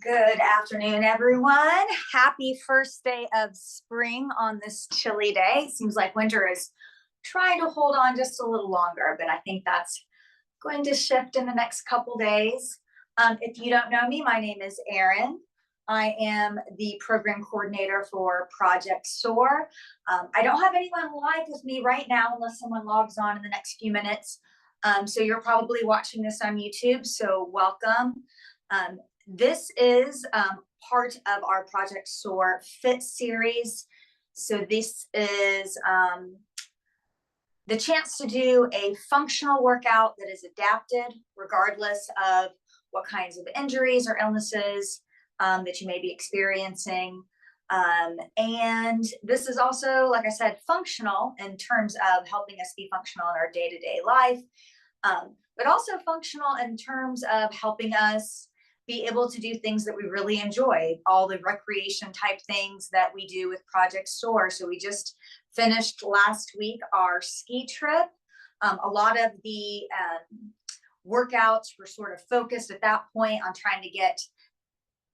Good afternoon, everyone. Happy first day of spring on this chilly day. Seems like winter is trying to hold on just a little longer, but I think that's going to shift in the next couple days. If you don't know me, my name is Aron. I am the program coordinator for Project SOAR. I don't have anyone live with me right now unless someone logs on in the next few minutes. So you're probably watching this on YouTube, so welcome. This is part of our Project SOAR Fit series. So this is the chance to do a functional workout that is adapted regardless of what kinds of injuries or illnesses that you may be experiencing. And this is also, like I said, functional in terms of helping us be functional in our day-to-day life, but also functional in terms of helping us be able to do things that we really enjoy, all the recreation type things that we do with Project SOAR. So we just finished last week our ski trip. A lot of the workouts were sort of focused at that point on trying to get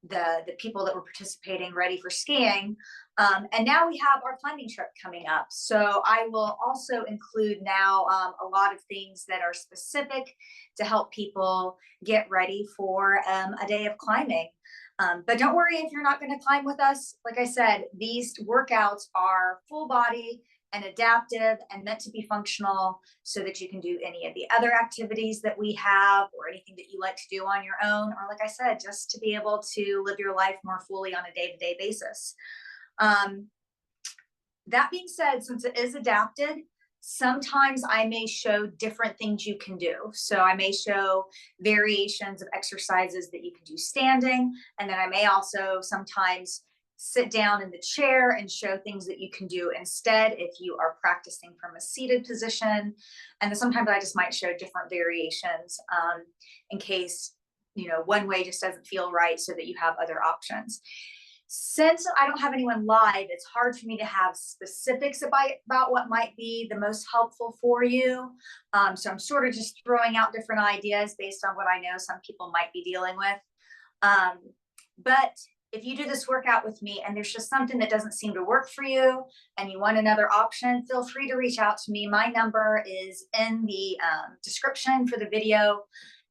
the people that were participating ready for skiing. And now we have our climbing trip coming up. So I will also include now a lot of things that are specific to help people get ready for a day of climbing. But don't worry if you're not going to climb with us. Like I said, these workouts are full body and adaptive and meant to be functional so that you can do any of the other activities that we have or anything that you like to do on your own, or like I said, just to be able to live your life more fully on a day-to-day basis. That being said, since it is adapted, sometimes I may show different things you can do. So I may show variations of exercises that you can do standing, and then I may also sometimes sit down in the chair and show things that you can do instead if you are practicing from a seated position. And then sometimes I just might show different variations in case, one way just doesn't feel right, so that you have other options. Since I don't have anyone live, it's hard for me to have specifics about what might be the most helpful for you. So I'm sort of just throwing out different ideas based on what I know some people might be dealing with. But if you do this workout with me and there's just something that doesn't seem to work for you and you want another option, feel free to reach out to me. My number is in the description for the video.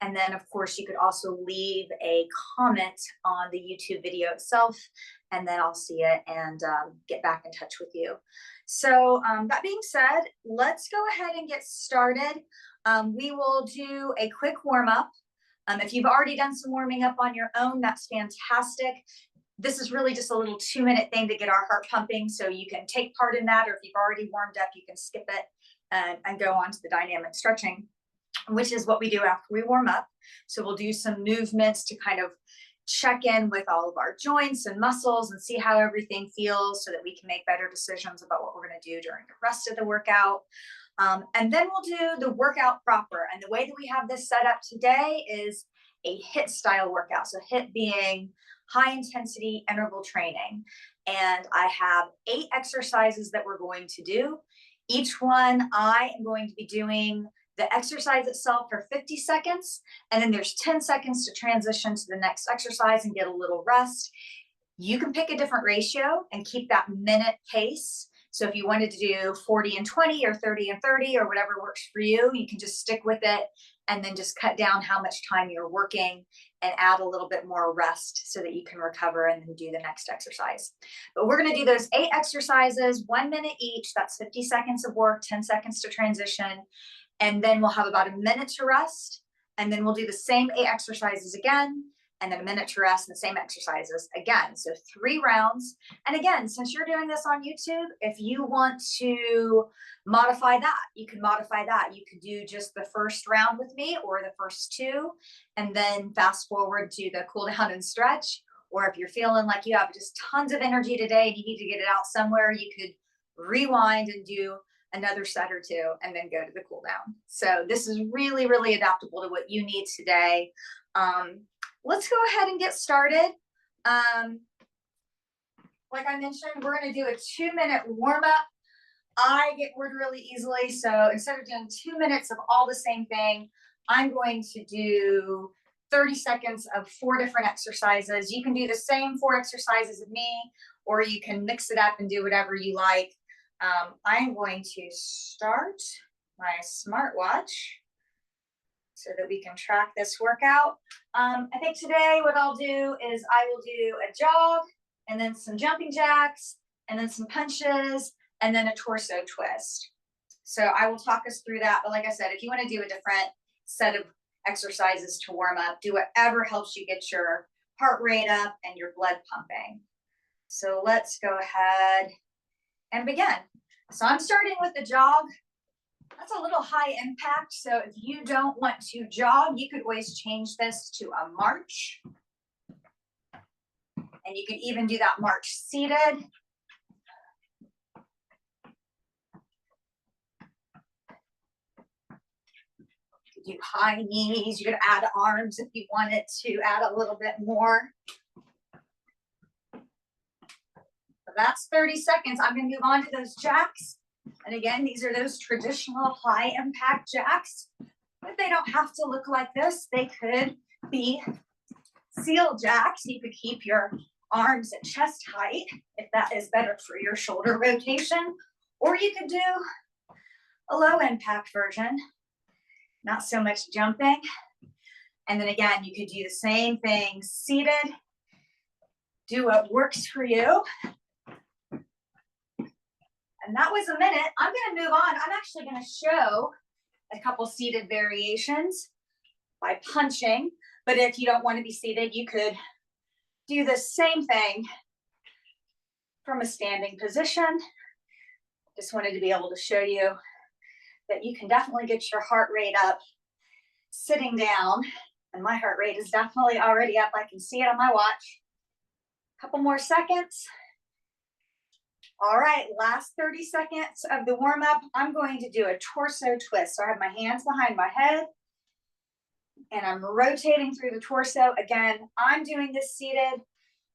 And then, of course, you could also leave a comment on the YouTube video itself, and then I'll see it and get back in touch with you. So that being said, let's go ahead and get started. We will do a quick warm-up. If you've already done some warming up on your own, that's fantastic. This is really just a little 2-minute thing to get our heart pumping, so you can take part in that, or if you've already warmed up, you can skip it and go on to the dynamic stretching, which is what we do after we warm up. So we'll do some movements to kind of check in with all of our joints and muscles and see how everything feels so that we can make better decisions about what we're going to do during the rest of the workout. And then we'll do the workout proper. And the way that we have this set up today is a HIIT style workout. So HIIT being high intensity interval training. And I have 8 exercises that we're going to do. Each one I am going to be doing the exercise itself for 50 seconds, and then there's 10 seconds to transition to the next exercise and get a little rest. You can pick a different ratio and keep that minute pace. So if you wanted to do 40 and 20 or 30 and 30 or whatever works for you, you can just stick with it and then just cut down how much time you're working and add a little bit more rest so that you can recover and then do the next exercise. But we're going to do those 8 exercises, 1 minute each. That's 50 seconds of work, 10 seconds to transition. And then we'll have about a minute to rest. And then we'll do the same 8 exercises again, and then a minute to rest and the same exercises again. So 3 rounds. And again, since you're doing this on YouTube, if you want to modify that, you can modify that. You could do just the first round with me or the first 2, and then fast forward to the cool down and stretch. Or if you're feeling like you have just tons of energy today and you need to get it out somewhere, you could rewind and do another set or 2 and then go to the cool down. So this is really, really adaptable to what you need today. Let's go ahead and get started. Like I mentioned, we're going to do a 2-minute warm up. I get bored really easily, so instead of doing 2 minutes of all the same thing, I'm going to do 30 seconds of 4 different exercises. You can do the same 4 exercises as me, or you can mix it up and do whatever you like. I'm going to start my smartwatch so that we can track this workout. I think today what I'll do is I will do a jog and then some jumping jacks and then some punches and then a torso twist. So I will talk us through that. But like I said, if you want to do a different set of exercises to warm up, do whatever helps you get your heart rate up and your blood pumping. So let's go ahead and begin. So I'm starting with the jog. That's a little high impact. So if you don't want to jog, you could always change this to a march. And you could even do that march seated. You could do high knees. You could add arms if you wanted to add a little bit more. So that's 30 seconds. I'm going to move on to those jacks. And again, these are those traditional high impact jacks, but they don't have to look like this. They could be seal jacks. You could keep your arms at chest height if that is better for your shoulder rotation, or you could do a low impact version, not so much jumping. And then again, you could do the same thing seated. Do what works for you. And that was a minute. I'm going to move on. I'm actually going to show a couple seated variations by punching. But if you don't want to be seated, you could do the same thing from a standing position. Just wanted to be able to show you that you can definitely get your heart rate up sitting down. And my heart rate is definitely already up. I can see it on my watch. A couple more seconds. All right, last 30 seconds of the warm up. I'm going to do a torso twist. So I have my hands behind my head and I'm rotating through the torso. Again, I'm doing this seated,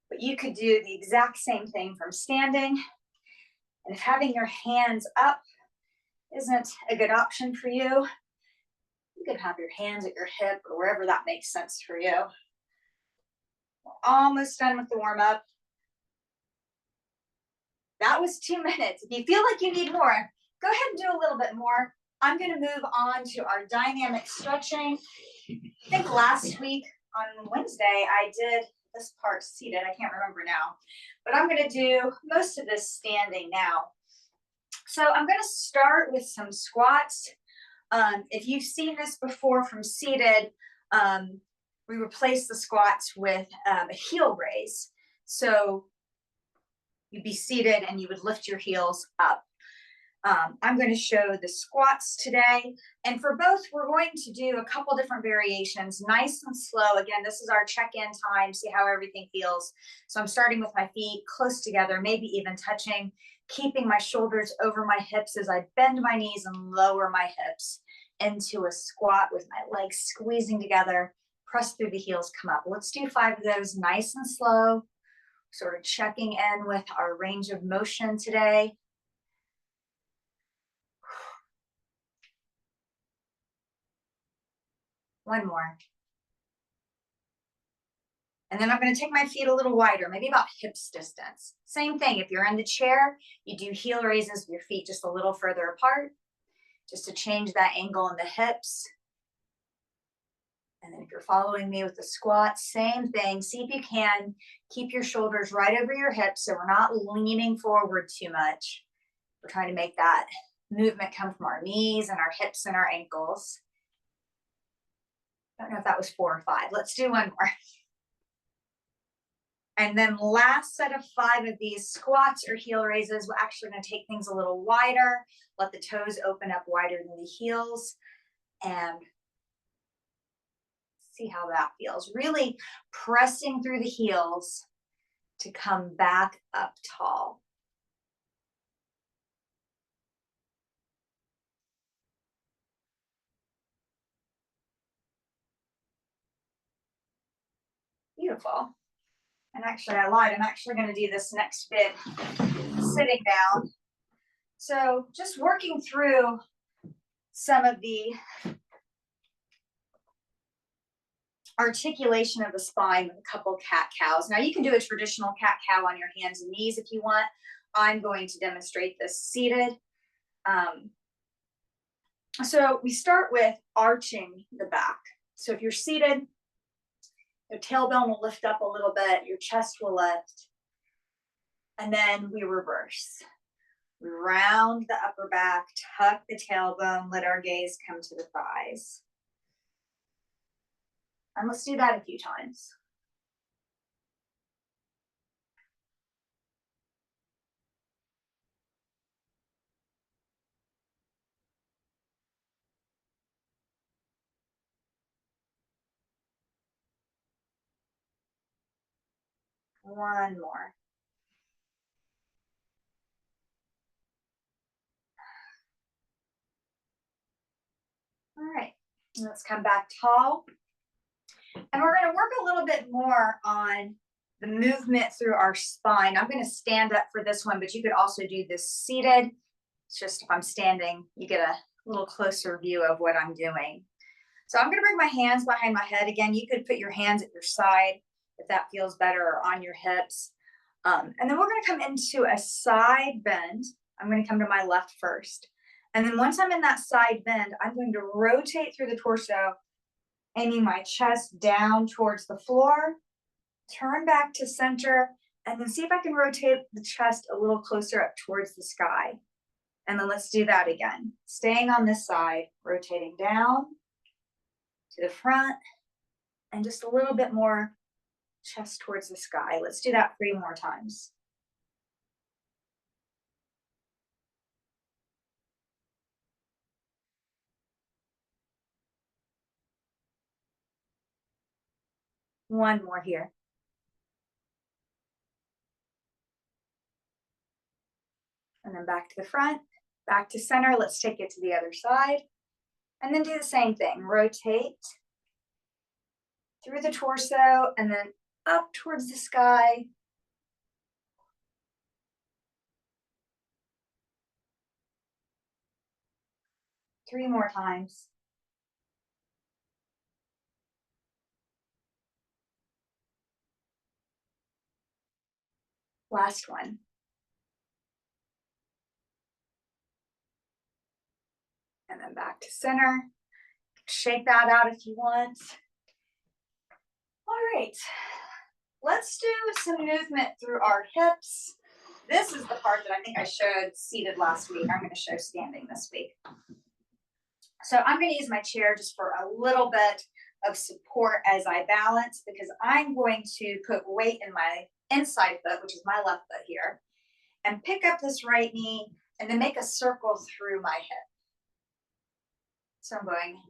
but you could do the exact same thing from standing. And if having your hands up isn't a good option for you, you could have your hands at your hip or wherever that makes sense for you. We're almost done with the warm up. That was 2 minutes. If you feel like you need more, go ahead and do a little bit more. I'm going to move on to our dynamic stretching. I think last week on Wednesday, I did this part seated. I can't remember now, but I'm going to do most of this standing now. So I'm going to start with some squats. If you've seen this before from seated, we replace the squats with a heel raise. So you'd be seated and you would lift your heels up. I'm going to show the squats today. And for both, we're going to do a couple different variations, nice and slow. Again, this is our check-in time, see how everything feels. So I'm starting with my feet close together, maybe even touching, keeping my shoulders over my hips as I bend my knees and lower my hips into a squat with my legs squeezing together, press through the heels, come up. Let's do 5 of those nice and slow. Sort of checking in with our range of motion today. One more. And then I'm going to take my feet a little wider, maybe about hips distance. Same thing, if you're in the chair, you do heel raises with your feet just a little further apart, just to change that angle in the hips. And then if you're following me with the squat, same thing. See if you can keep your shoulders right over your hips so we're not leaning forward too much. We're trying to make that movement come from our knees and our hips and our ankles. I don't know if that was 4 or 5. Let's do one more. And then last set of 5 of these squats or heel raises, we're actually going to take things a little wider, let the toes open up wider than the heels, and see how that feels. Really pressing through the heels to come back up tall. Beautiful. And actually, I lied. I'm actually going to do this next bit sitting down. So just working through some of the articulation of the spine with a couple cat cows. Now you can do a traditional cat cow on your hands and knees if you want. I'm going to demonstrate this seated. So we start with arching the back. So if you're seated, your tailbone will lift up a little bit, your chest will lift, and then we reverse. We round the upper back, tuck the tailbone, let our gaze come to the thighs. And let's do that a few times. One more. All right, let's come back tall. And we're going to work a little bit more on the movement through our spine. I'm going to stand up for this one, but you could also do this seated. It's just if I'm standing, you get a little closer view of what I'm doing. So I'm going to bring my hands behind my head. Again, you could put your hands at your side if that feels better, or on your hips. And then we're going to come into a side bend. I'm going to come to my left first. And then once I'm in that side bend, I'm going to rotate through the torso, aiming my chest down towards the floor, turn back to center, and then see if I can rotate the chest a little closer up towards the sky. And then let's do that again. Staying on this side, rotating down to the front, and just a little bit more chest towards the sky. Let's do that 3 more times. One more here. And then back to the front, back to center. Let's take it to the other side. And then do the same thing. Rotate through the torso and then up towards the sky. Three more times. Last one. And then back to center. Shake that out if you want. All right. Let's do some movement through our hips. This is the part that I think I showed seated last week. I'm going to show standing this week. So I'm going to use my chair just for a little bit of support as I balance, because I'm going to put weight in my inside foot, which is my left foot here, and pick up this right knee and then make a circle through my hip. So I'm going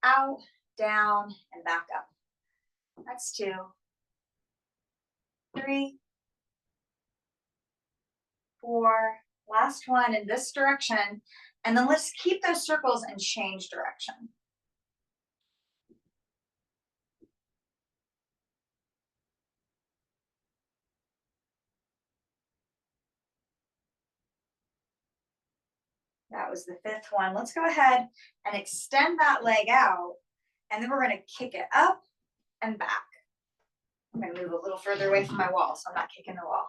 out, down, and back up. That's 2, 3, 4, last one in this direction. And then let's keep those circles and change direction. That was the 5th one. Let's go ahead and extend that leg out, and then we're going to kick it up and back. I'm going to move a little further away from my wall so I'm not kicking the wall.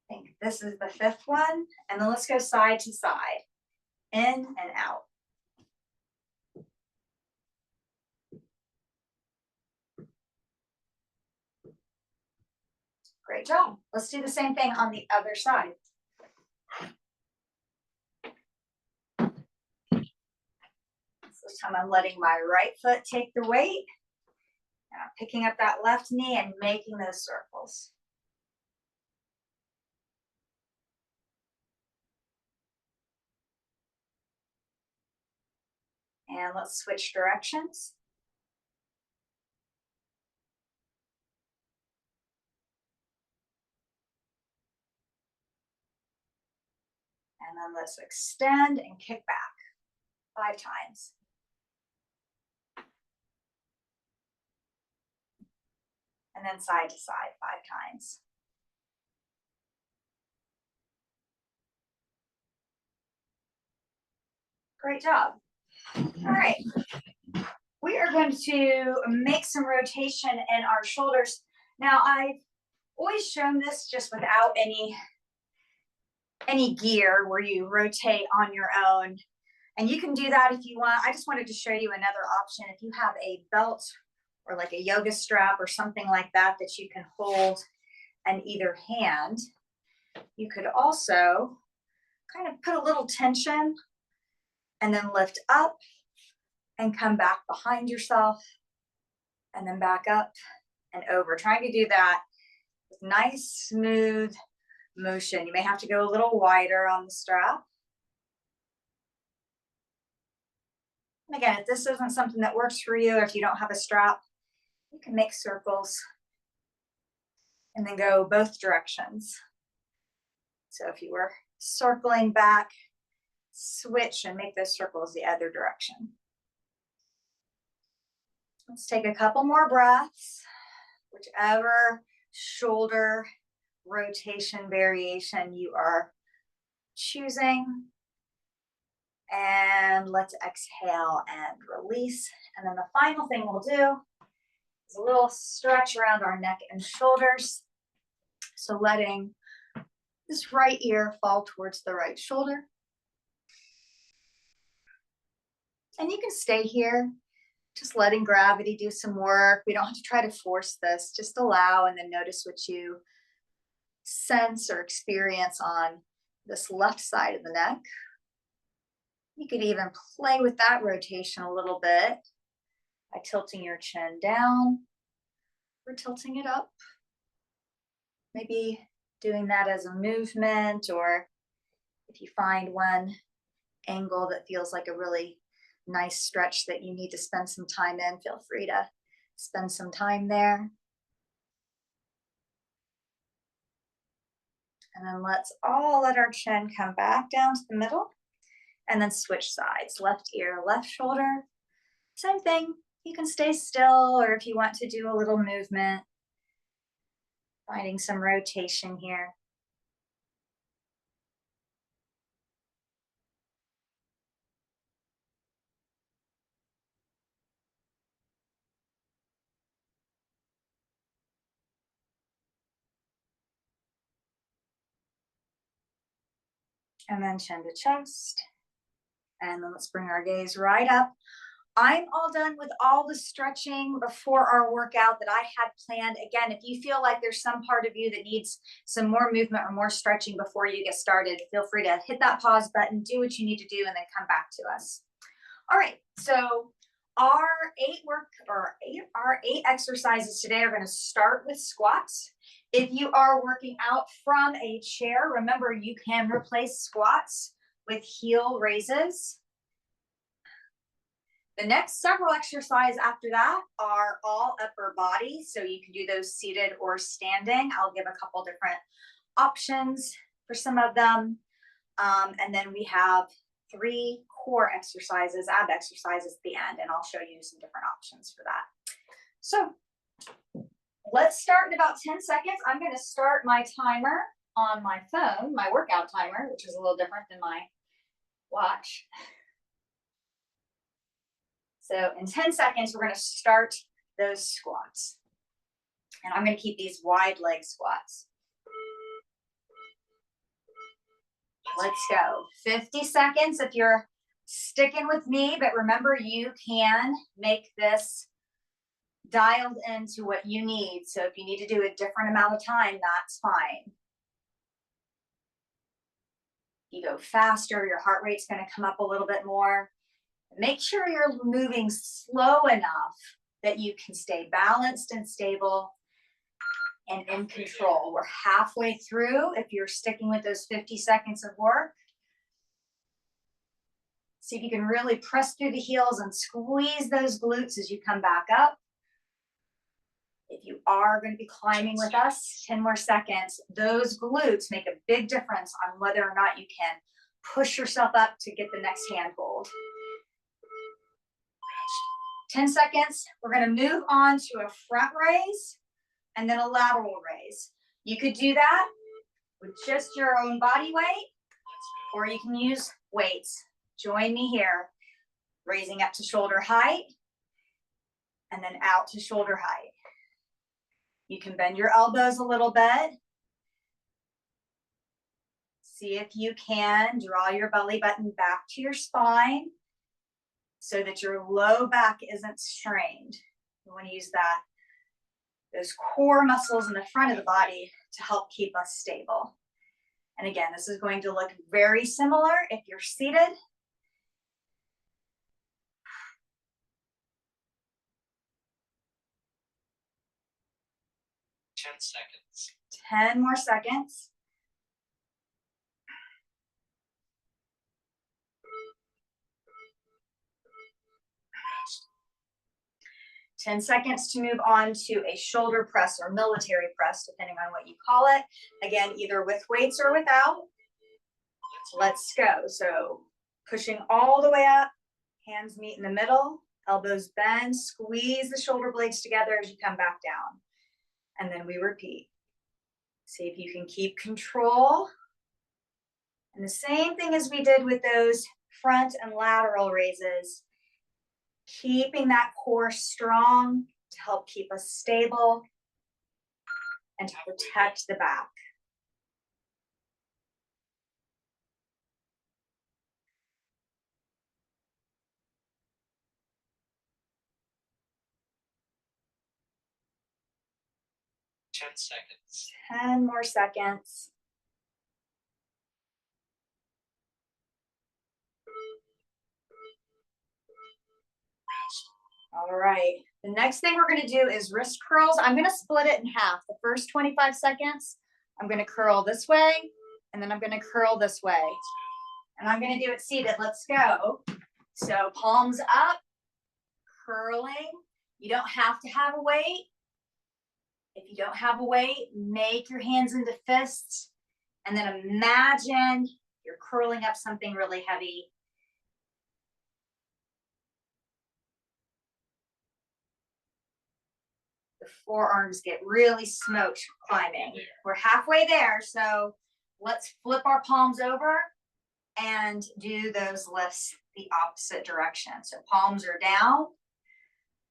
I think this is the 5th one, and then let's go side to side, in and out. Great job. Let's do the same thing on the other side. This time I'm letting my right foot take the weight, and I'm picking up that left knee and making those circles. And let's switch directions. And then let's extend and kick back 5 times. And then side to side 5 times. Great job. All right. We are going to make some rotation in our shoulders. Now, I've always shown this just without any gear where you rotate on your own. And you can do that if you want. I just wanted to show you another option. If you have a belt or like a yoga strap or something like that that you can hold in either hand, you could also kind of put a little tension and then lift up and come back behind yourself and then back up and over. Trying to do that with nice, smooth motion. You may have to go a little wider on the strap. And again, if this isn't something that works for you, or if you don't have a strap, you can make circles and then go both directions. So if you were circling back, switch and make those circles the other direction. Let's take a couple more breaths, whichever shoulder rotation variation you are choosing. And let's exhale and release. And then the final thing we'll do is a little stretch around our neck and shoulders. So letting this right ear fall towards the right shoulder. And you can stay here, just letting gravity do some work. We don't have to try to force this, just allow and then notice what you sense or experience on this left side of the neck. You could even play with that rotation a little bit by tilting your chin down or tilting it up. Maybe doing that as a movement, or if you find one angle that feels like a really nice stretch that you need to spend some time in, feel free to spend some time there. And then let's all let our chin come back down to the middle. And then switch sides, left ear, left shoulder. Same thing, you can stay still, or if you want to do a little movement, finding some rotation here. And then chin to chest. And then let's bring our gaze right up. I'm all done with all the stretching before our workout that I had planned. Again, if you feel like there's some part of you that needs some more movement or more stretching before you get started, feel free to hit that pause button, do what you need to do, and then come back to us. All right, so our eight exercises today are going to start with squats. If you are working out from a chair, remember you can replace squats with heel raises. The next several exercises after that are all upper body. So you can do those seated or standing. I'll give a couple different options for some of them. And then we have 3 core exercises, ab exercises at the end, and I'll show you some different options for that. So let's start in about 10 seconds. I'm going to start my timer on my phone, my workout timer, which is a little different than my watch. So in 10 seconds, we're going to start those squats. And I'm going to keep these wide leg squats. Let's go. 50 seconds if you're sticking with me, but remember you can make this dialed into what you need. So if you need to do a different amount of time, that's fine. If you go faster, your heart rate's going to come up a little bit more. Make sure you're moving slow enough that you can stay balanced and stable and in control. We're halfway through if you're sticking with those 50 seconds of work. See if you can really press through the heels and squeeze those glutes as you come back up. If you are going to be climbing with us, 10 more seconds. Those glutes make a big difference on whether or not you can push yourself up to get the next handhold. 10 seconds. We're going to move on to a front raise and then a lateral raise. You could do that with just your own body weight, or you can use weights. Join me here. Raising up to shoulder height and then out to shoulder height. You can bend your elbows a little bit. See if you can draw your belly button back to your spine so that your low back isn't strained. You want to use those core muscles in the front of the body to help keep us stable. And again, this is going to look very similar if you're seated. Seconds. 10 more seconds. Rest. 10 seconds to move on to a shoulder press or military press, depending on what you call it. Again, either with weights or without. Let's go. So pushing all the way up, hands meet in the middle, elbows bend, squeeze the shoulder blades together as you come back down. And then we repeat. See if you can keep control. And the same thing as we did with those front and lateral raises, keeping that core strong to help keep us stable and to protect the back. Seconds. 10 more seconds. Rest. All right. The next thing we're going to do is wrist curls. I'm going to split it in half. The first 25 seconds, I'm going to curl this way, and then I'm going to curl this way. And I'm going to do it seated. Let's go. So palms up, curling. You don't have to have a weight. If you don't have a weight, make your hands into fists, and then imagine you're curling up something really heavy. The forearms get really smoked climbing. We're halfway there, so let's flip our palms over and do those lifts the opposite direction. So palms are down,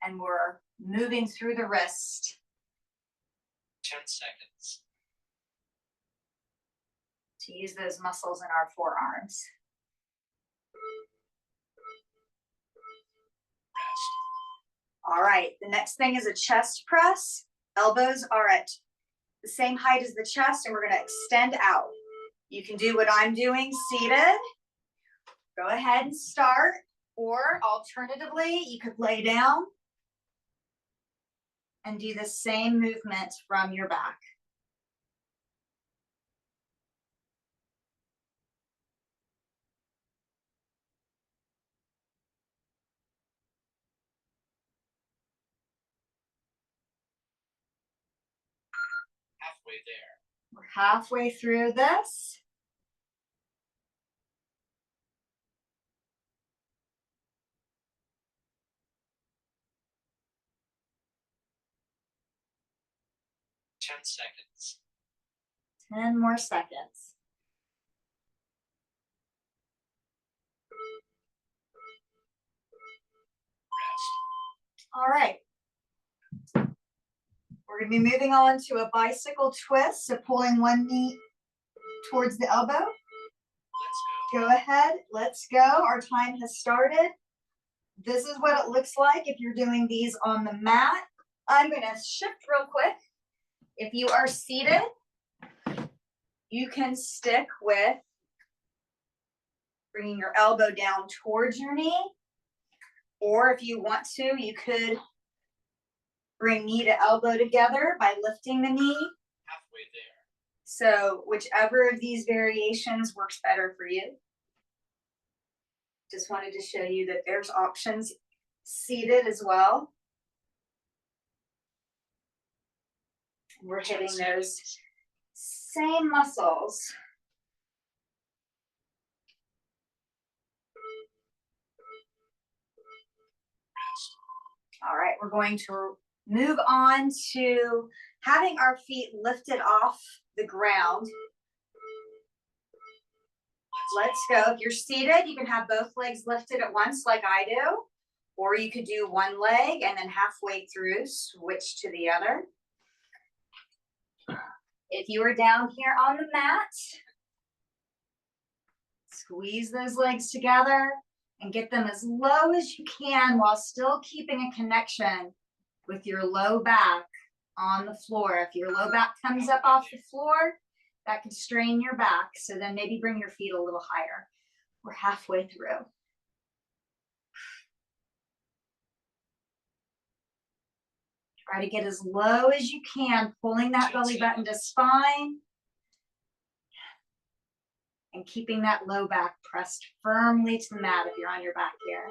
and we're moving through the wrist. 10 seconds. To use those muscles in our forearms. Rest. All right, the next thing is a chest press. Elbows are at the same height as the chest, and we're going to extend out. You can do what I'm doing seated. Go ahead and start, or alternatively, you could lay down and do the same movement from your back. Halfway there. We're halfway through this. Seconds. 10 more seconds. Rest. All right. We're going to be moving on to a bicycle twist. So pulling one knee towards the elbow. Let's go. Go ahead. Let's go. Our time has started. This is what it looks like if you're doing these on the mat. I'm going to shift real quick. If you are seated, you can stick with bringing your elbow down towards your knee. Or if you want to, you could bring knee to elbow together by lifting the knee. Halfway there. So whichever of these variations works better for you. Just wanted to show you that there's options seated as well. We're hitting those same muscles. All right, we're going to move on to having our feet lifted off the ground. Let's go. If you're seated, you can have both legs lifted at once like I do, or you could do one leg and then halfway through switch to the other. If you are down here on the mat, squeeze those legs together and get them as low as you can while still keeping a connection with your low back on the floor. If your low back comes up off the floor, that could strain your back. So then maybe bring your feet a little higher. We're halfway through. Try to get as low as you can, pulling that belly button to spine and keeping that low back pressed firmly to the mat if you're on your back here.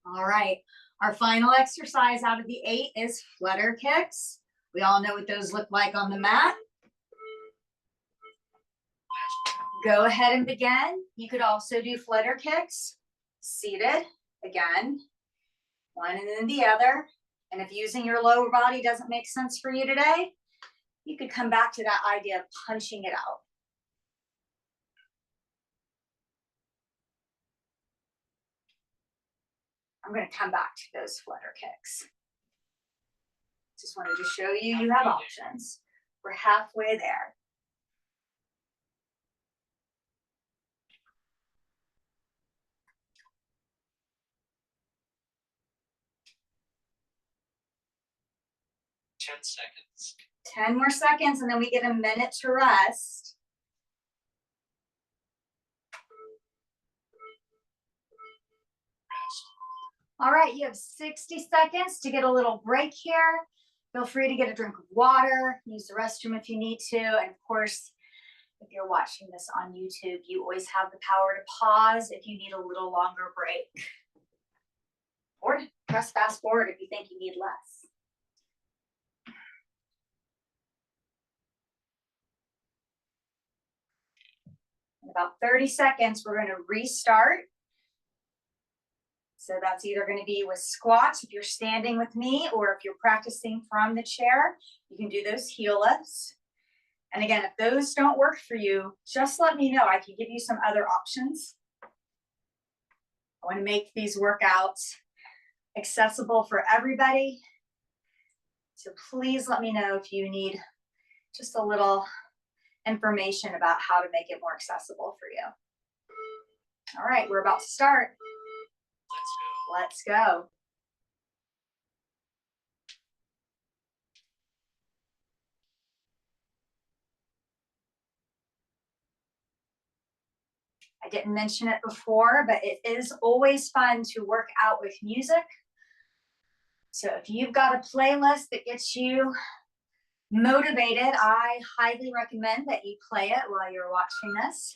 All right, our final exercise out of the 8 is flutter kicks. We all know what those look like on the mat. Go ahead and begin. You could also do flutter kicks seated again. One and then the other. And if using your lower body doesn't make sense for you today, you could come back to that idea of punching it out. I'm going to come back to those flutter kicks. Just wanted to show you, you have options. We're halfway there. Seconds. 10 more seconds, and then we get a minute to rest. All right, you have 60 seconds to get a little break here. Feel free to get a drink of water, use the restroom if you need to. And of course, if you're watching this on YouTube, you always have the power to pause if you need a little longer break. Or press fast forward if you think you need less. In about 30 seconds, we're going to restart. So that's either going to be with squats if you're standing with me, or if you're practicing from the chair, you can do those heel lifts. And again, if those don't work for you, just let me know. I can give you some other options. I want to make these workouts accessible for everybody. So please let me know if you need just a little information about how to make it more accessible for you. All right, we're about to start. Let's go. I didn't mention it before, but it is always fun to work out with music. So if you've got a playlist that gets you motivated, I highly recommend that you play it while you're watching this.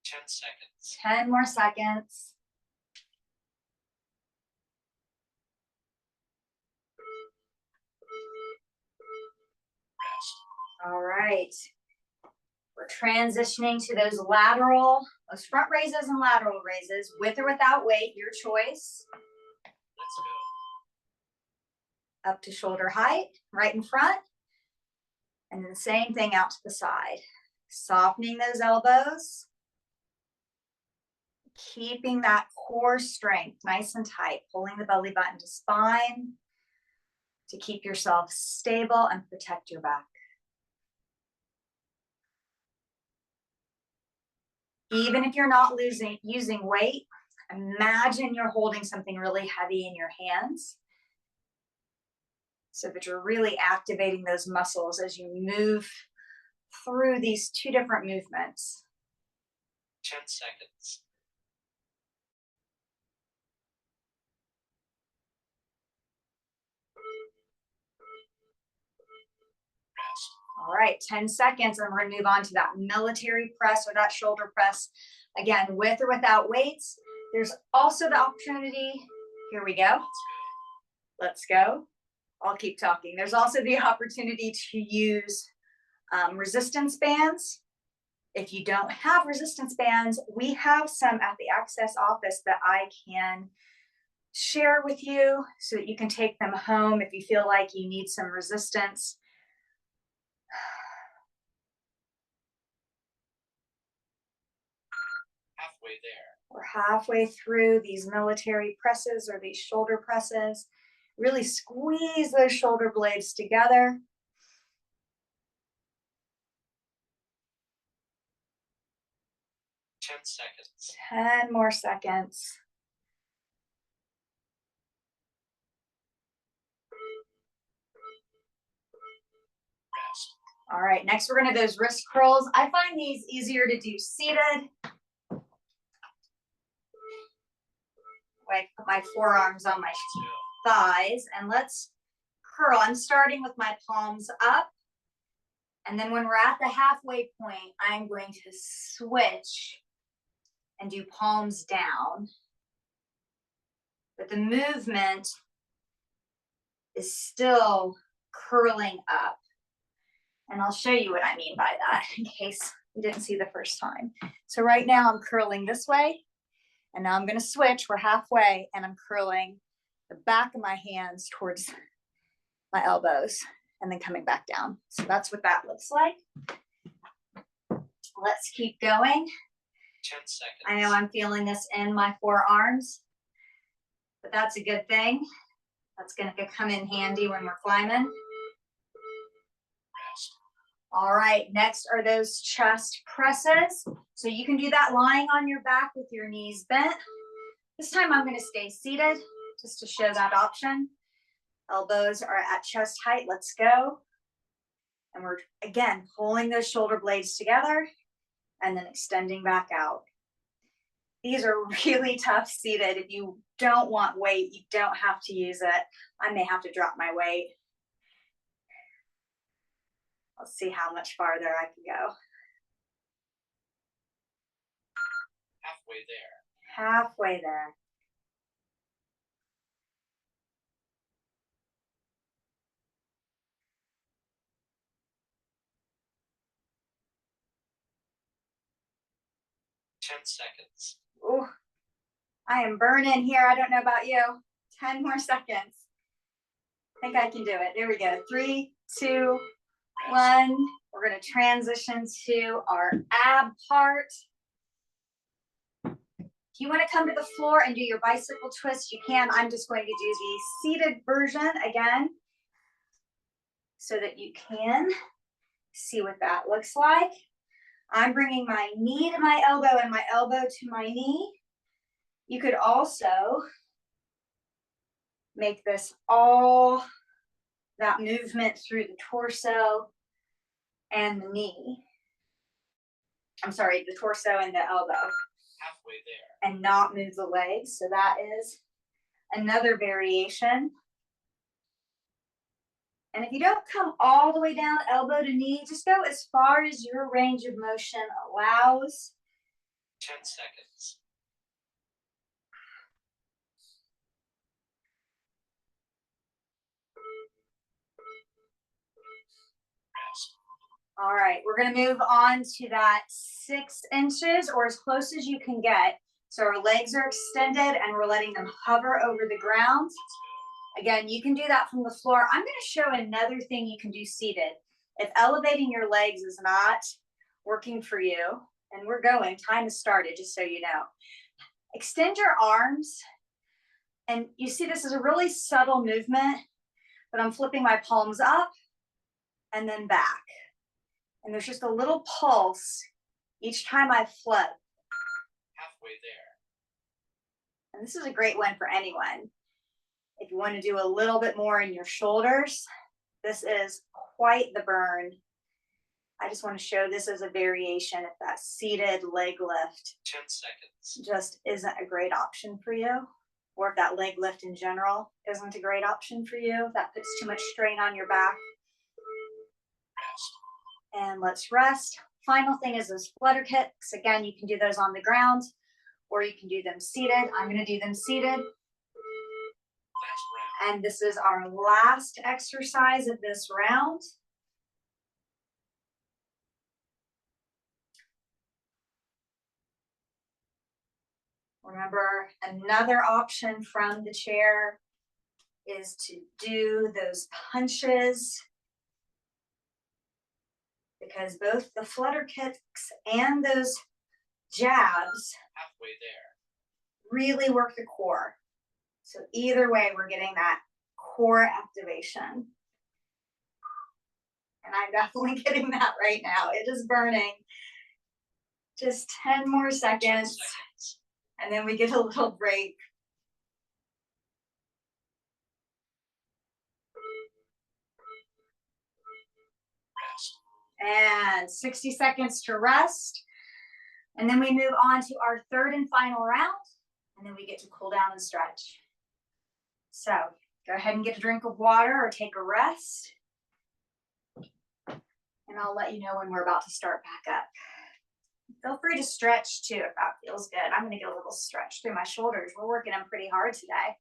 10 seconds. 10 more seconds. All right. We're transitioning to those front raises and lateral raises, with or without weight, your choice. Let's go. Up to shoulder height, right in front. And then the same thing out to the side. Softening those elbows. Keeping that core strength nice and tight, pulling the belly button to spine to keep yourself stable and protect your back. Even if you're not using weight, imagine you're holding something really heavy in your hands so that you're really activating those muscles as you move through these 2 different movements. 10 seconds. All right, 10 seconds, and we're going to move on to that military press or that shoulder press. Again, with or without weights. There's also the opportunity, here we go. Let's go. I'll keep talking. There's also the opportunity to use resistance bands If you don't have resistance bands, we have some at the Access office that I can share with you so that you can take them home if you feel like you need some resistance. Halfway there. We're halfway through these military presses or these shoulder presses. Really squeeze those shoulder blades together. Ten seconds. 10 more seconds. Rest. All right, next we're gonna do those wrist curls. I find these easier to do seated. I put my forearms on my Let's go. thighs and let's curl. I'm starting with my palms up. And then when we're at the halfway point, I'm going to switch and do palms down. But the movement is still curling up. And I'll show you what I mean by that in case you didn't see the first time. So right now I'm curling this way. And now I'm going to switch. We're halfway and I'm curling the back of my hands towards my elbows and then coming back down. So that's what that looks like. Let's keep going. 10 seconds. I know I'm feeling this in my forearms, but that's a good thing. That's going to come in handy when we're climbing. Rest. All right, next are those chest presses. So you can do that lying on your back with your knees bent. This time I'm going to stay seated just to show that option. Elbows are at chest height. Let's go. And we're, again, pulling those shoulder blades together and then extending back out. These are really tough seated. If you don't want weight, you don't have to use it. I may have to drop my weight. Let's see how much farther I can go. Halfway there. Halfway there. Ten seconds. Ooh, I am burning here. I don't know about you. 10 more seconds. I think I can do it. There we go. 3, 2, 1. We're going to transition to our ab part. If you want to come to the floor and do your bicycle twist, you can. I'm just going to do the seated version again so that you can see what that looks like. I'm bringing my knee to my elbow and my elbow to my knee. You could also make this all that movement through the torso and the knee. I'm sorry, the torso and the elbow. Halfway there. And not move the legs. So that is another variation. And if you don't come all the way down elbow to knee, just go as far as your range of motion allows. 10 seconds. Rest. All right, we're going to move on to that 6 inches or as close as you can get. So our legs are extended and we're letting them hover over the ground. Again, you can do that from the floor. I'm going to show another thing you can do seated. If elevating your legs is not working for you, and we're going, time has started, just so you know. Extend your arms, and you see this is a really subtle movement, but I'm flipping my palms up and then back. And there's just a little pulse each time I flip. Halfway there. And this is a great one for anyone. If you want to do a little bit more in your shoulders, this is quite the burn. I just want to show this as a variation if that seated leg lift 10 seconds. just isn't a great option for you, or if that leg lift in general isn't a great option for you, if that puts too much strain on your back. Rest. And let's rest. Final thing is those flutter kicks. Again, you can do those on the ground or you can do them seated. I'm going to do them seated. Last round. And this is our last exercise of this round. Remember, another option from the chair is to do those punches, because both the flutter kicks and those jabs halfway there. really work the core. So either way, we're getting that core activation. And I'm definitely getting that right now. It is burning. Just 10 more 10 seconds, seconds. and then we get a little break. Rest. And 60 seconds to rest. And then we move on to our third and final round. And then we get to cool down and stretch. So go ahead and get a drink of water or take a rest. And I'll let you know when we're about to start back up. Feel free to stretch too if that feels good. I'm gonna get a little stretch through my shoulders. We're working them pretty hard today.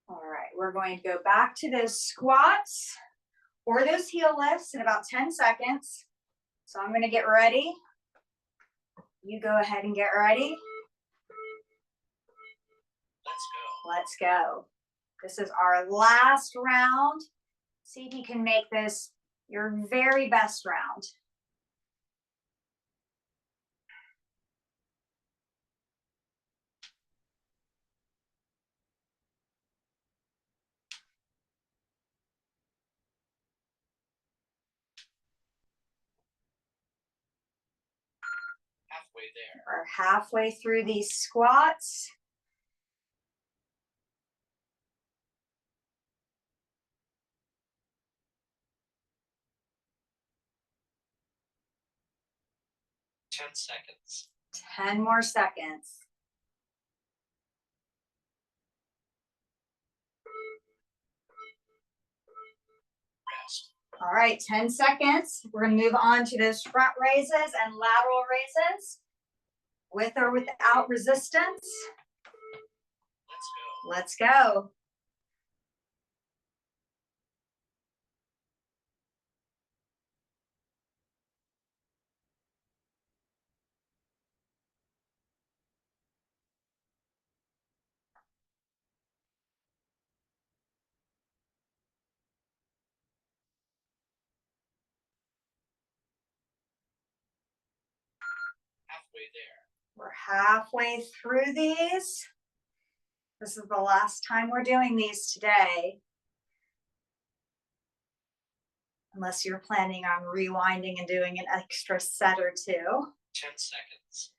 All right, we're going to go back to those squats or those heel lifts in about 10 seconds. So I'm gonna get ready. You go ahead and get ready. Let's Let's go. go. This is our last round. See if you can make this your very best round. Halfway there. We're halfway through these squats. Ten seconds. 10 more seconds. Rest. All right, 10 seconds. We're gonna move on to those front raises and lateral raises with or without resistance. Let's Let's go. go. Halfway there. We're halfway through these. This is the last time we're doing these today. Unless you're planning on rewinding and doing an extra set or two. 10 seconds.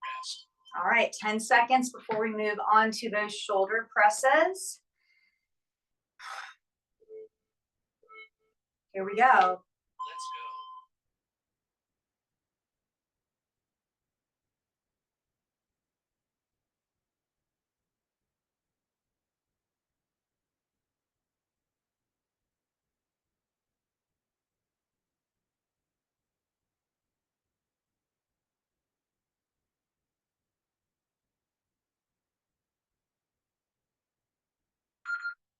Rest. All right, 10 seconds before we move on to those shoulder presses. Here we go. Let's go.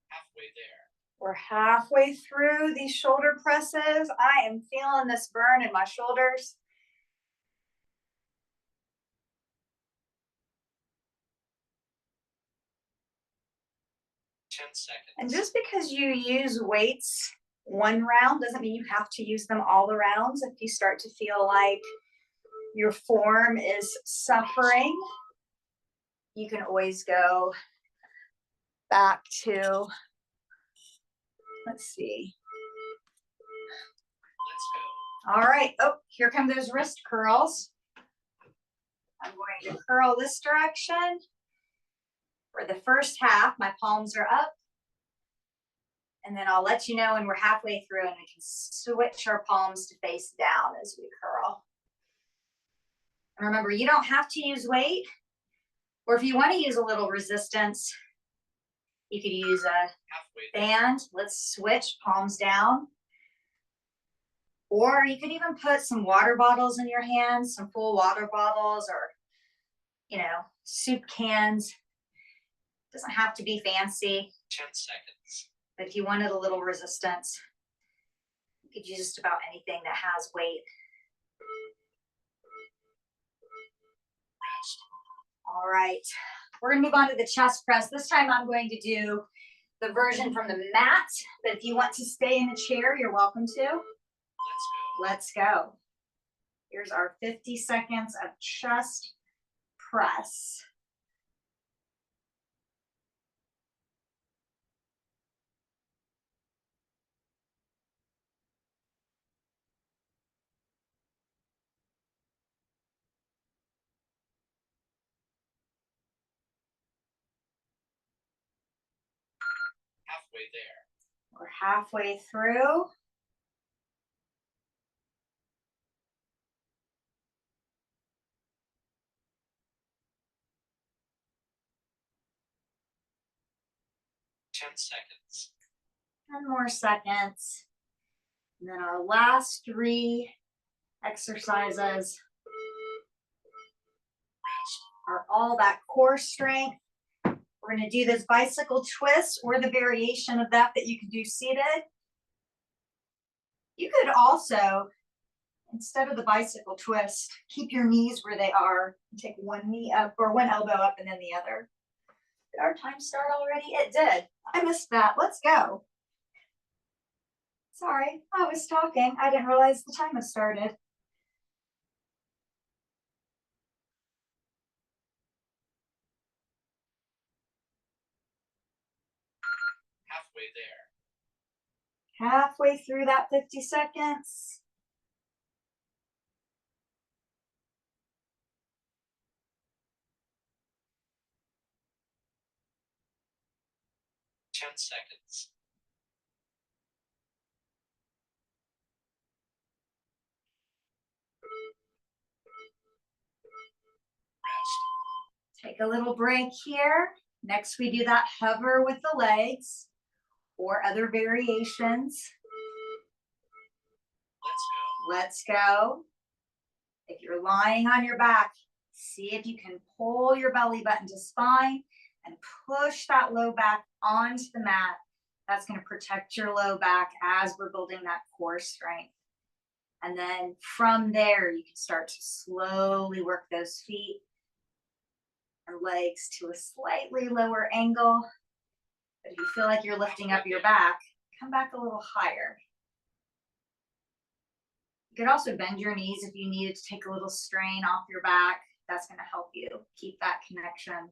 Halfway there. We're halfway through these shoulder presses. I am feeling this burn in my shoulders. Ten seconds. And just because you use weights one round doesn't mean you have to use them all the rounds. If you start to feel like your form is suffering, you can always go back to, let's see. Let's go. All right. Oh, here come those wrist curls. I'm going to curl this direction. For the first half, my palms are up. And then I'll let you know when we're halfway through and we can switch our palms to face down as we curl. And remember, you don't have to use weight. Or if you want to use a little resistance, you could use a Halfway there. band. Let's switch, palms down. Or you could even put some water bottles in your hands, some full water bottles, or, you know, soup cans. Doesn't have to be fancy, 10 seconds. but if you wanted a little resistance, you could use just about anything that has weight. Rest. All right, we're gonna move on to the chest press. This time I'm going to do the version from the mat, but if you want to stay in a chair, you're welcome to. Let's go. Let's go. Here's our 50 seconds of chest press. Halfway there. We're halfway through. Ten seconds. 10 more seconds. And then our last 3 exercises Rest. are all that core strength. We're going to do this bicycle twist or the variation of that you can do seated. You could also, instead of the bicycle twist, keep your knees where they are. Take one knee up or one elbow up and then the other. Did our time start already? It did. I missed that. Let's go. Sorry, I was talking. I didn't realize the time had started. Halfway there. Halfway through that 50 seconds. Ten seconds. Rest. Take a little break here. Next, we do that hover with the legs or other variations. Let's go. Let's go. If you're lying on your back, see if you can pull your belly button to spine and push that low back onto the mat. That's going to protect your low back as we're building that core strength. And then from there, you can start to slowly work those feet and legs to a slightly lower angle. But if you feel like you're lifting up your back, come back a little higher. You could also bend your knees if you needed to take a little strain off your back. That's going to help you keep that connection.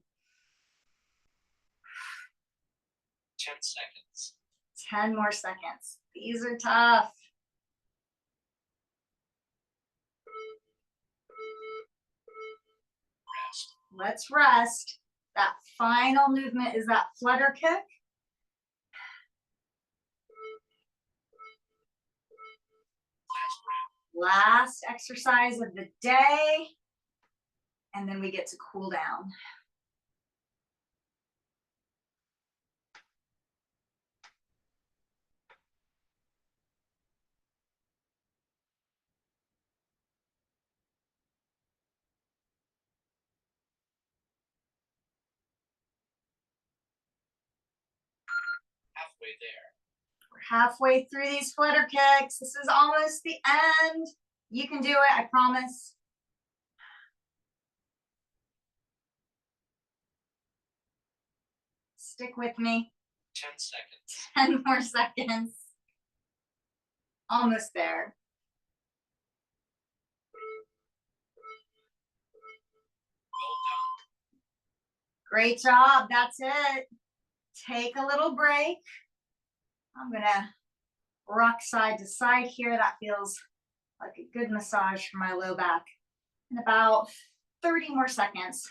10 seconds. 10 more seconds. These are tough. Rest. Let's rest. That final movement is that flutter kick. Last exercise of the day. And then we get to cool down. Halfway there. We're halfway through these flutter kicks. This is almost the end. You can do it, I promise. Stick with me. 10 seconds. 10 more seconds. Almost there. Well done. Great job. That's it. Take a little break. I'm going to rock side to side here. That feels like a good massage for my low back. In about 30 more seconds,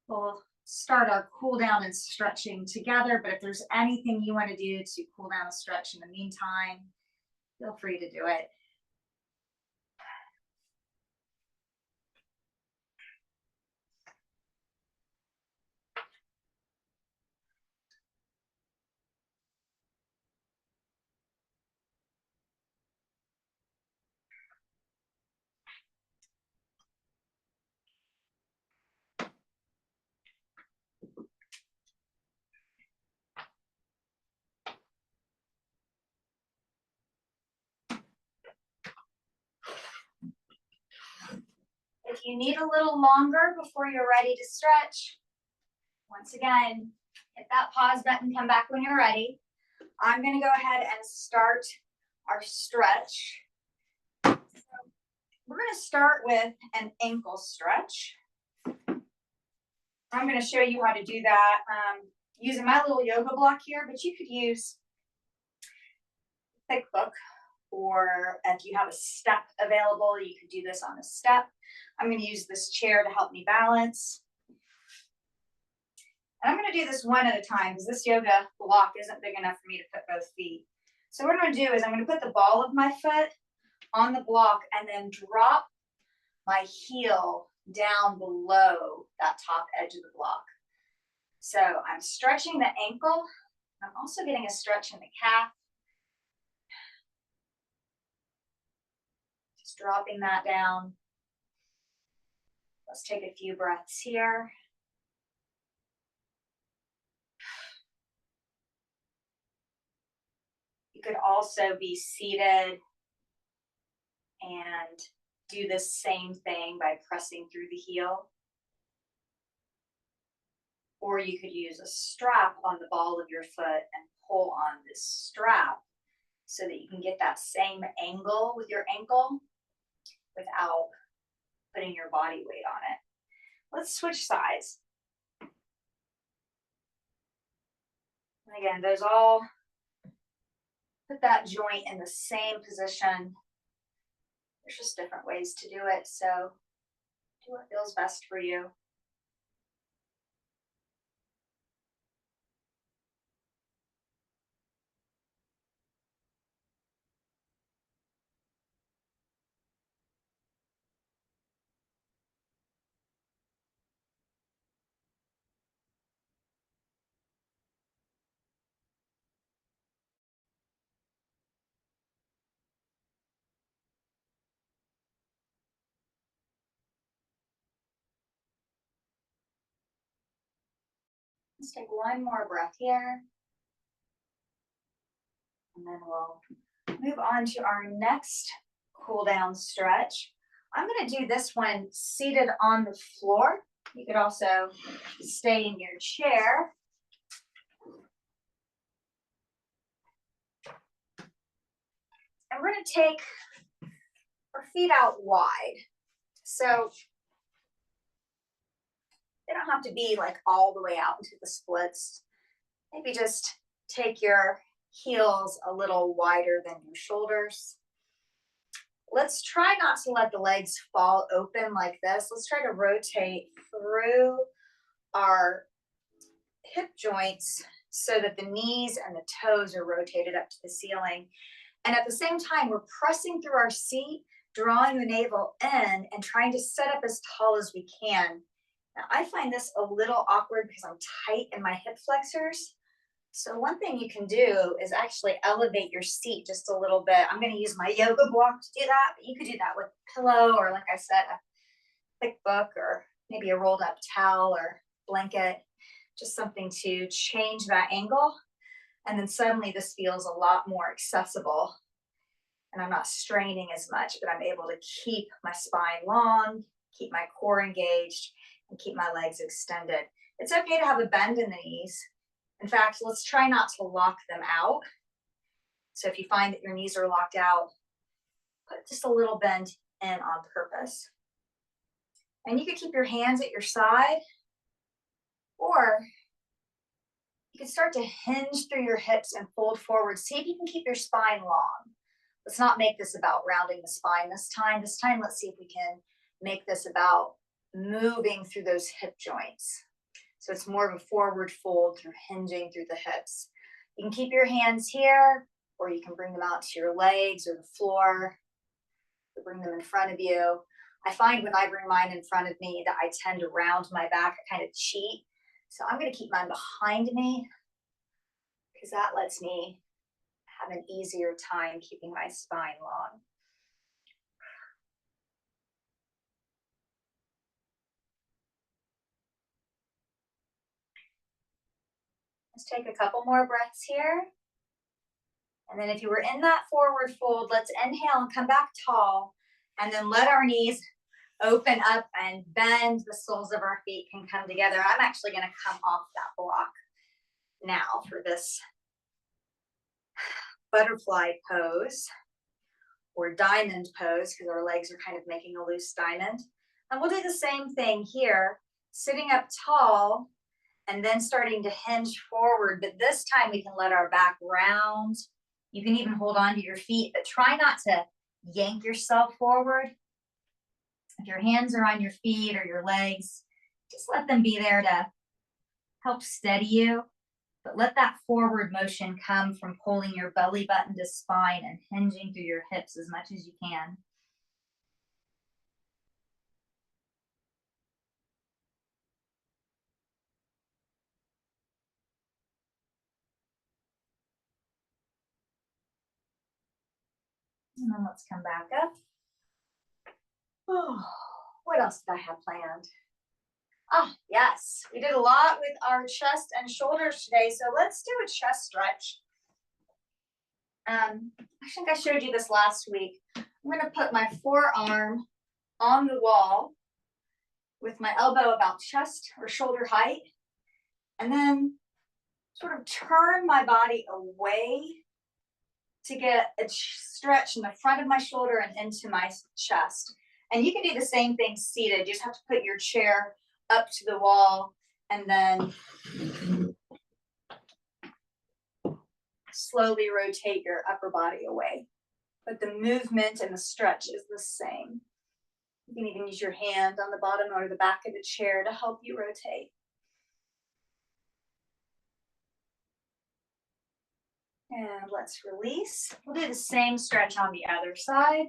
we'll start our cool down and stretching together. But if there's anything you want to do to cool down and stretch in the meantime, feel free to do it. you need a little longer before you're ready to stretch, once again, hit that pause button, come back when you're ready. I'm gonna go ahead and start our stretch. So we're gonna start with an ankle stretch. I'm gonna show you how to do that using my little yoga block here, but you could use a thick book, or if you have a step available, you could do this on a step. I'm gonna use this chair to help me balance. And I'm gonna do this one at a time because this yoga block isn't big enough for me to put both feet. So what I'm gonna do is I'm gonna put the ball of my foot on the block and then drop my heel down below that top edge of the block. So I'm stretching the ankle. I'm also getting a stretch in the calf. Just dropping that down. Let's take a few breaths here. You could also be seated and do the same thing by pressing through the heel. Or you could use a strap on the ball of your foot and pull on this strap so that you can get that same angle with your ankle without putting your body weight on it. Let's switch sides. And again, those all put that joint in the same position. There's just different ways to do it, so do what feels best for you. Let's take one more breath here. And then we'll move on to our next cool down stretch. I'm going to do this one seated on the floor. You could also stay in your chair. And we're going to take our feet out wide. So they don't have to be like all the way out into the splits. Maybe just take your heels a little wider than your shoulders. Let's try not to let the legs fall open like this. Let's try to rotate through our hip joints so that the knees and the toes are rotated up to the ceiling. And at the same time, we're pressing through our seat, drawing the navel in and trying to set up as tall as we can. Now, I find this a little awkward because I'm tight in my hip flexors. So one thing you can do is actually elevate your seat just a little bit. I'm going to use my yoga block to do that, but you could do that with a pillow or, like I said, a thick book or maybe a rolled up towel or blanket, just something to change that angle. And then suddenly this feels a lot more accessible and I'm not straining as much, but I'm able to keep my spine long, keep my core engaged, and keep my legs extended. It's okay to have a bend in the knees. In fact, let's try not to lock them out. So if you find that your knees are locked out, put just a little bend in on purpose. And you could keep your hands at your side, or you can start to hinge through your hips and fold forward. See if you can keep your spine long. Let's not make this about rounding the spine this time. This time, let's see if we can make this about moving through those hip joints. So it's more of a forward fold through hinging through the hips. You can keep your hands here, or you can bring them out to your legs or the floor, or bring them in front of you. I find when I bring mine in front of me that I tend to round my back, I kind of cheat. So I'm going to keep mine behind me because that lets me have an easier time keeping my spine long. Let's take a couple more breaths here. And then if you were in that forward fold, let's inhale and come back tall. And then let our knees open up and bend. The soles of our feet can come together. I'm actually going to come off that block now for this butterfly pose or diamond pose, because our legs are kind of making a loose diamond. And we'll do the same thing here, sitting up tall and then starting to hinge forward. But this time we can let our back round. You can even hold on to your feet, but try not to yank yourself forward. If your hands are on your feet or your legs, just let them be there to help steady you. But let that forward motion come from pulling your belly button to spine and hinging through your hips as much as you can. And then let's come back up. Oh, what else did I have planned? Oh, yes, we did a lot with our chest and shoulders today, so let's do a chest stretch. I think I showed you this last week. I'm going to put my forearm on the wall with my elbow about chest or shoulder height, and then sort of turn my body away to get a stretch in the front of my shoulder and into my chest. And you can do the same thing seated. You just have to put your chair up to the wall and then slowly rotate your upper body away. But the movement and the stretch is the same. You can even use your hand on the bottom or the back of the chair to help you rotate. And let's release. We'll do the same stretch on the other side.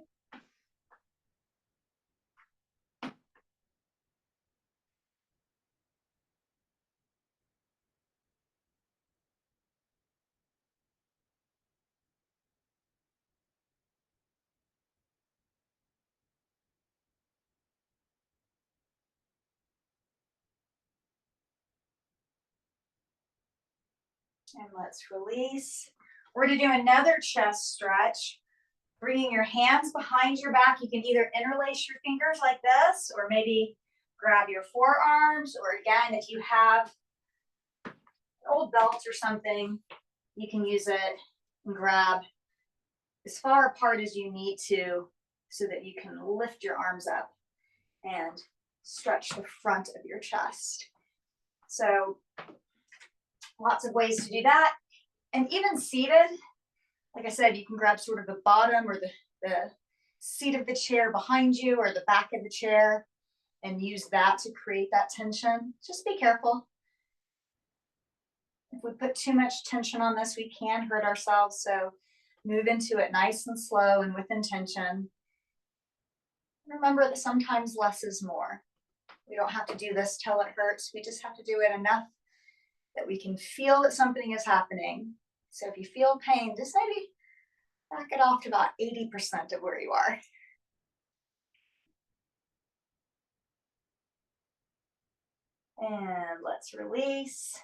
And let's release. We're going to do another chest stretch. Bringing your hands behind your back. You can either interlace your fingers like this, or maybe grab your forearms, or again, if you have an old belt or something, you can use it and grab as far apart as you need to so that you can lift your arms up and stretch the front of your chest. So lots of ways to do that. And even seated, like I said, you can grab sort of the bottom or the seat of the chair behind you or the back of the chair and use that to create that tension. Just be careful. If we put too much tension on this, we can hurt ourselves. So move into it nice and slow and with intention. Remember that sometimes less is more. We don't have to do this till it hurts. We just have to do it enough that we can feel that something is happening. So if you feel pain, just maybe back it off to about 80% of where you are. And let's release.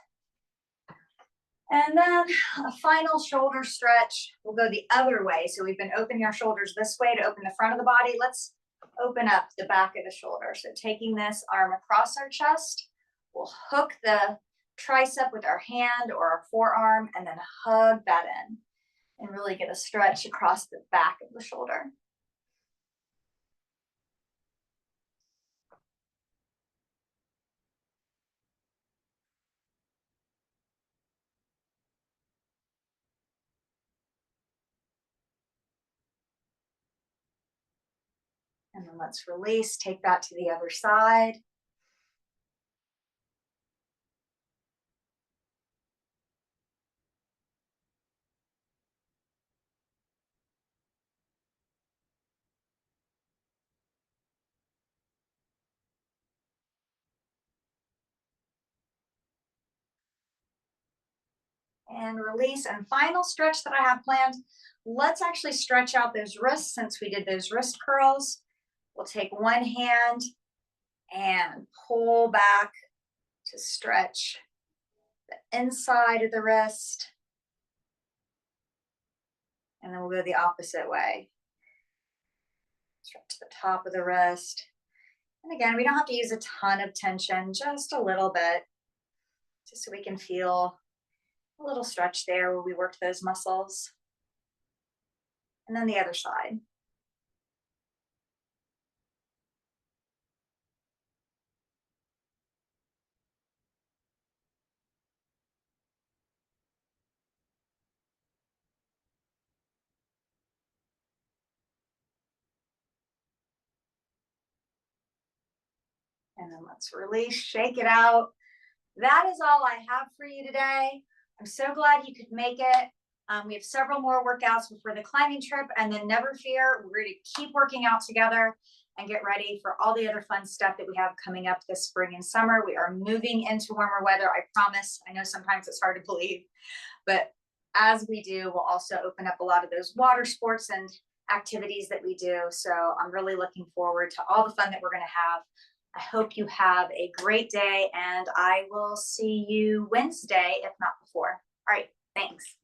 And then a final shoulder stretch. We'll go the other way. So we've been opening our shoulders this way to open the front of the body. Let's open up the back of the shoulder. So taking this arm across our chest, we'll hook the tricep with our hand or our forearm and then hug that in and really get a stretch across the back of the shoulder. And then let's release, take that to the other side. And release. And final stretch that I have planned, let's actually stretch out those wrists since we did those wrist curls. We'll take one hand and pull back to stretch the inside of the wrist. And then we'll go the opposite way. Stretch the top of the wrist. And again, we don't have to use a ton of tension, just a little bit, just so we can feel a little stretch there where we worked those muscles. And then the other side. And then let's release, shake it out. That is all I have for you today. I'm so glad you could make it. We have several more workouts before the climbing trip, and then never fear, we're going to keep working out together and get ready for all the other fun stuff that we have coming up this spring and summer. We are moving into warmer weather, I promise. I know sometimes it's hard to believe, but as we do, we'll also open up a lot of those water sports and activities that we do. So I'm really looking forward to all the fun that we're going to have. I hope you have a great day, and I will see you Wednesday, if not before. All right, thanks.